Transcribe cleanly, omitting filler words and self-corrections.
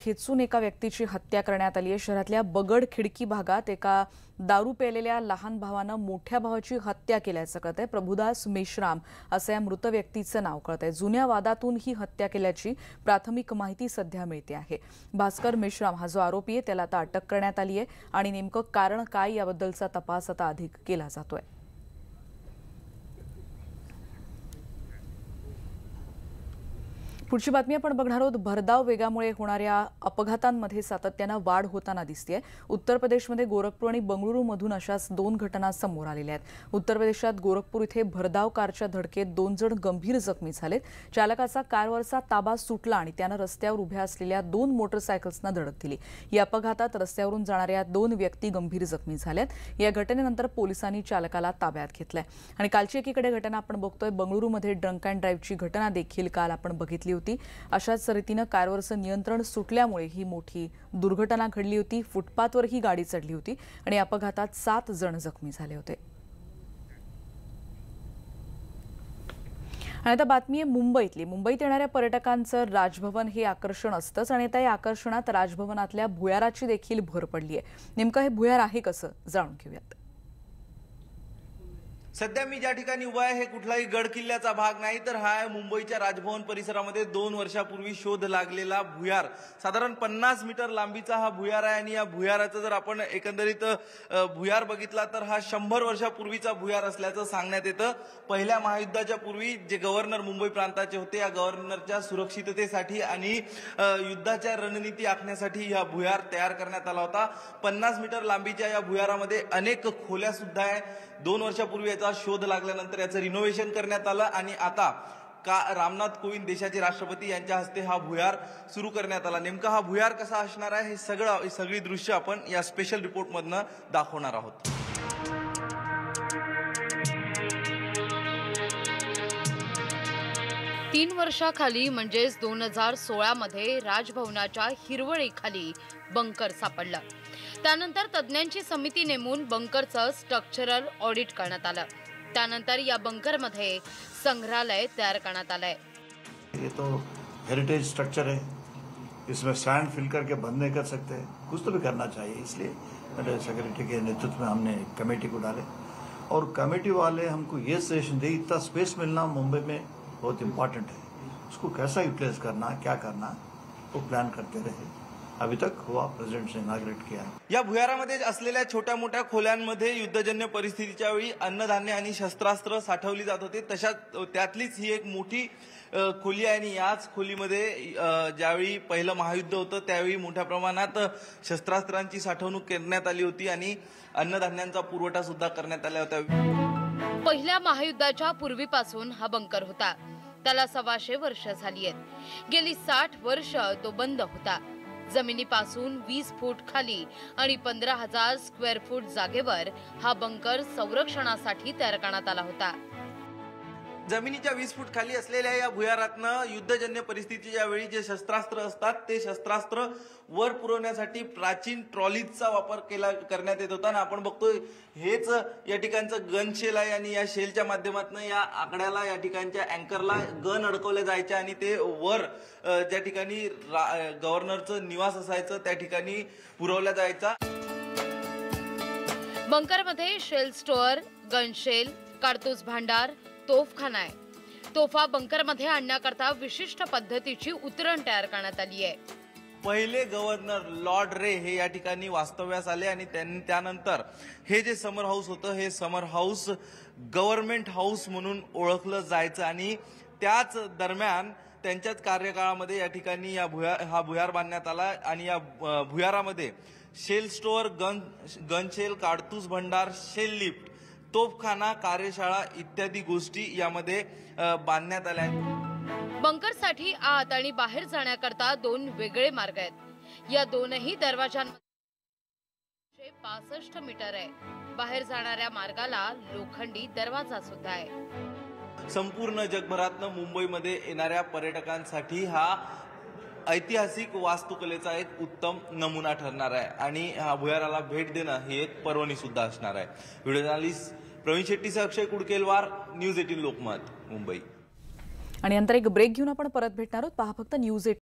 खेचून एका व्यक्तीची हत्या करण्यात आली आहे। शहरातल्या बगड खिडकी भागात एका दारू पेलेल्या लहान भावानं मोठ्या भावाची हत्या केल्याचं कळतंय। प्रभुदास मेश्राम असं या मृत व्यक्तीचं नाव कळतंय। जुन्या वादातून ही हत्या केल्याची प्राथमिक माहिती सध्या मिळते आहे। भास्कर मेश्राम हा जो आरोपी आहे त्याला आता अटक करण्यात आली आहे आणि नेमकं कारण काय याबद्दलचा तपास आता अधिक केला जातोय। पुढची बातमी आपण बघणार आहोत। भरधाव वेगामुळे होणाऱ्या अपघातांमध्ये सातत्याने वाढ होताना दिसतेय। उत्तर प्रदेशमध्ये गोरखपूर आणि बंगळुरूमधून अशाच 2 घटना समोर आलेल्या आहेत। उत्तर प्रदेशात गोरखपूर इथे भरधाव कारच्या धडकेत 2 जण गंभीर जखमी झालेत। चालकाचा कारवरचा ताबा सुटला आणि त्यानं रस्त्यावर उभ्या असलेल्या 2 मोटरसायकल्सना धडक दिली। या अपघातात रस्त्यावरून जाणाऱ्या 2 व्यक्ती गंभीर जखमी झाल्यात। या घटनेनंतर पोलिसांनी चालकाला ताब्यात घेतलंय आणि कालची एकीकडे घटना आपण बघतोय। बंगळुरूमध्ये ड्रंक अँड ड्राईव्हची घटना देखील काल आपण बघितली होती। अशाच रीतीने कारवरचं नियंत्रण सुटल्यामुळे ही मोठी दुर्घटना घडली होती। फुटपाथवर ही गाडी चढली होती आणि अपघातात 7 जण जखमी झाले होते। आणि आता बातमी आहे मुंबईतली। मुंबईत येणाऱ्या पर्यटकांचं राजभवन हे आकर्षण असतंच आणि त्या आकर्षणात राजभवनातल्या भुयाराची देखील भर पडली आहे। नेमकं हे भुयार आहे कसं जाणून घेऊयात। सध्या मी ज्या ठिकाणी उभा आहे हे कुठलाही गड किल्ल्याचा भाग नाही, तर हा आहे मुंबईच्या राजभवन परिसरामध्ये 2 वर्षापूर्वी शोध लागलेला भुयार। साधारण 50 मीटर लांबीचा हा भुयार आहे आणि या भुयाराचं जर आपण एकंदरीत भुयार बघितला तर हा 100 वर्षापूर्वीचा भुयार असल्याचं सांगण्यात येतं। पहिल्या महायुद्धाच्या पूर्वी जे गव्हर्नर मुंबई प्रांताचे होते, या गव्हर्नरच्या सुरक्षिततेसाठी आणि युद्धाच्या रणनीती आखण्यासाठी हा भुयार तयार करण्यात आला होता। 50 मीटर लांबीच्या या भुयारामध्ये अनेक खोल्या सुद्धा आहे। 2 वर्षापूर्वी याचा शोध लागल्यानंतर याचं रिनोव्हेशन करण्यात आलं आणि आता रामनाथ कोविंद देशाचे राष्ट्रपती यांच्या हस्ते हा भुयार सुरू करण्यात आला। नेमका हा भुयार कसा असणार आहे हे सगळी दृश्य आपण या स्पेशल रिपोर्टमधनं दाखवणार आहोत। तीन वर्षाखाली म्हणजेच 2016 मध्ये राजभवनाच्या हिरवळीखाली बंकर सापडलं। त्यानंतर तज्ञांची समिती नेमून बंकरचं स्ट्रक्चरल ऑडिट करण्यात आलं। त्यानंतर या बंकरमध्ये संग्रहालय तयार करण्यात आलंय। ये तो हेरिटेज स्ट्रक्चर है, इसमें सैंड फिल करके बंद नहीं कर सकते, कुछ तो भी करना चाहिए। इसलिए मेरे सेक्रेटरी के नेतृत्व में हमने कमेटी को डाले और कमेटी वाले हमको ये सजेशन दे, इतना स्पेस मिलना मुंबई में बहुत इम्पॉर्टेंट है, उसको कैसा यूटिलाइज करना, क्या करना, वो प्लान करते रहे। अभी तक हुआ, प्रेसिडेंट ने इनॉग्रेट किया। या भुयारामध्ये असलेल्या छोट्या मोठ्या खोल्यांमध्ये युद्धजन्य परिस्थितीच्या वेळी अन्नधान्य आणि शस्त्रास्त्र साठवली जात होते। त्यातलीच ही एक मोठी खोली आहे आणि याच खोलीमध्ये ज्यावेळी पहिलं महायुद्ध होतं त्यावेळी मोठ्या प्रमाणात शस्त्रास्त्रांची साठवणूक करण्यात आली होती आणि अन्नधान्यांचा पुरवठा सुद्धा करण्यात आला होता। पहिल्या महायुद्धाच्या पूर्वीपासून हा बंकर होता। त्याला 125 वर्ष झाली आहेत। गेली 60 वर्ष तो बंद होता। जमिनीपासून 20 फूट खाली आणि 15,000 स्क्वेअर फूट जागेवर हा बंकर संरक्षणासाठी तयार करण्यात आला होता। जमिनीच्या 20 फूट खाली असलेल्या या भुयारातनं युद्धजन्य परिस्थितीच्या वेळी जे शस्त्रास्त्र असतात ते शस्त्रास्त्र वर पुरवण्यासाठी प्राचीन ट्रॉलीजचा वापर करण्यात येत होता। आणि आपण बघतोय हेच या ठिकाणचं गन शेल आहे आणि या शेलच्या माध्यमातून या आकड्याला या ठिकाणच्या अँकरला गन अडकवले जायचे आणि ते वर ज्या ठिकाणी गव्हर्नरचं निवास असायचं त्या ठिकाणी पुरवला जायचा। बंकरमध्ये शेल स्टोअर, गन शेल, कारतूस भांडार, तोफखाना आहे। तोफा बंकरमध्ये आणण्याकरता विशिष्ट पद्धतीची उतरण तयार करण्यात आली आहे। पहिले गव्हर्नर लॉर्ड रे हे या ठिकाणी वास्तव्यास आले आणि त्यानंतर हे जे समर हाऊस होतं हे समर हाऊस गव्हर्नमेंट हाऊस म्हणून ओळखलं जायचं आणि त्याच दरम्यान त्यांच्याच कार्यकाळामध्ये या ठिकाणी हा भुयार बांधण्यात आला आणि या भुयारामध्ये शेल स्टोअर, गन शेल, कारतूस भंडार, शेल लिफ्ट, तोफखाना, कार्यशाळा इत्यादी गोष्टी यामध्ये बांधण्यात आल्या आहेत। बंकरसाठी आत आणि बाहेर जाण्याकरता 2 वेगळे मार्ग आहेत। या दोनही दरवाजांमध्ये 65 मीटर आहे। बाहेर जाणाऱ्या मार्गाला लोखंडी दरवाजा सुद्धा आहे। संपूर्ण जगभरातनं मुंबईमध्ये येणाऱ्या पर्यटकांसाठी हा ऐतिहासिक वास्तुकलेचा एक उत्तम नमुना ठरणार आहे आणि हा भुयाराला भेट देणं ही एक पर्वणी सुद्धा असणार आहे। व्हिडिओ जर्नलिस्ट प्रवीण शेट्टीसह अक्षय कुडकेलवार, न्यूज 18 लोकमत, मुंबई। आणि नंतर एक ब्रेक घेऊन आपण परत भेटणार आहोत। पहा फक्त न्यूज 18।